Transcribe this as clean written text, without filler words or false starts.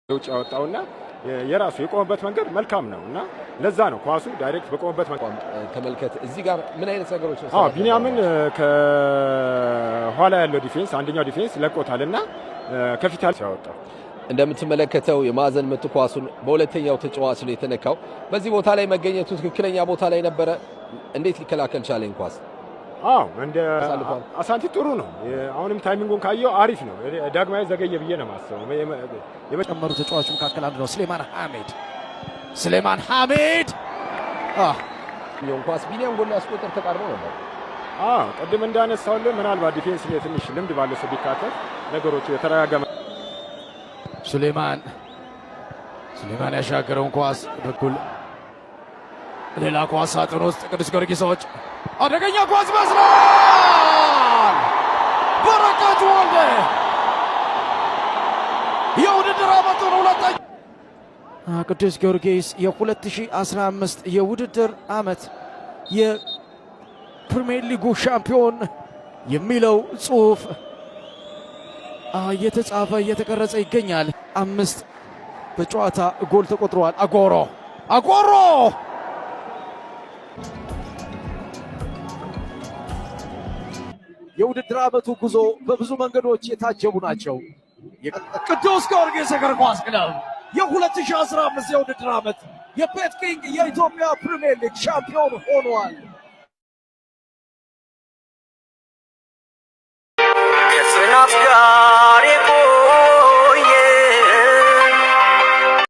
ውጭ ያወጣውና የራሱ የቆመበት መንገድ መልካም ነውና ለዛ ነው ኳሱ ዳይሬክት በቆመበት መንገድ ተመልከት። እዚህ ጋር ምን አይነት ነገሮች ነው? ቢኒያምን ከኋላ ያለው ዲፌንስ አንደኛው ዲፌንስ ለቆታልና ከፊት ያወጣው እንደምትመለከተው የማዕዘን ምት ኳሱን በሁለተኛው ተጫዋች ነው የተነካው። በዚህ ቦታ ላይ መገኘቱ ትክክለኛ ቦታ ላይ ነበረ። እንዴት ሊከላከል ቻለኝ ኳስ? እንደ አሳንቲ ጥሩ ነው። አሁንም ታይሚንጉን ካየው አሪፍ ነው። ዳግማዊ ዘገየ ብዬ ነው ማሰው። የመጨመሩ ተጫዋቾች መካከል አንዱ ነው ስሌማን ሐሚድ ኳስ ቢኒያም ጎል ያስቆጠር ተቃርቦ ነበር። ቅድም እንዳነሳውልህ ምናልባት ዲፌንስ ላይ ትንሽ ልምድ ባለው ሰው ቢካተት ነገሮች የተረጋጋ ሱሌማን ያሻገረውን ኳስ በኩል ሌላ ኳስ ሳጥን ውስጥ ቅዱስ ጊዮርጊሶች አደገኛ ኳስ መስሏል። በረከት ወልደ የውድድር ዓመቱን ሁለተኛ ቅዱስ ጊዮርጊስ የ2015 የውድድር ዓመት የፕሪሚየር ሊጉ ሻምፒዮን የሚለው ጽሑፍ እየተጻፈ እየተቀረጸ ይገኛል። 5 በጨዋታ ጎል ተቆጥሯል። አጎሮ የውድድር ዓመቱ ጉዞ በብዙ መንገዶች የታጀቡ ናቸው። ቅዱስ ጊዮርጊስ እግር ኳስ ክለብ የ2015 የውድድር ዓመት የቤት ኪንግ የኢትዮጵያ ፕሪሚየር ሊግ ሻምፒዮን ሆኗል። ከጽናት ጋር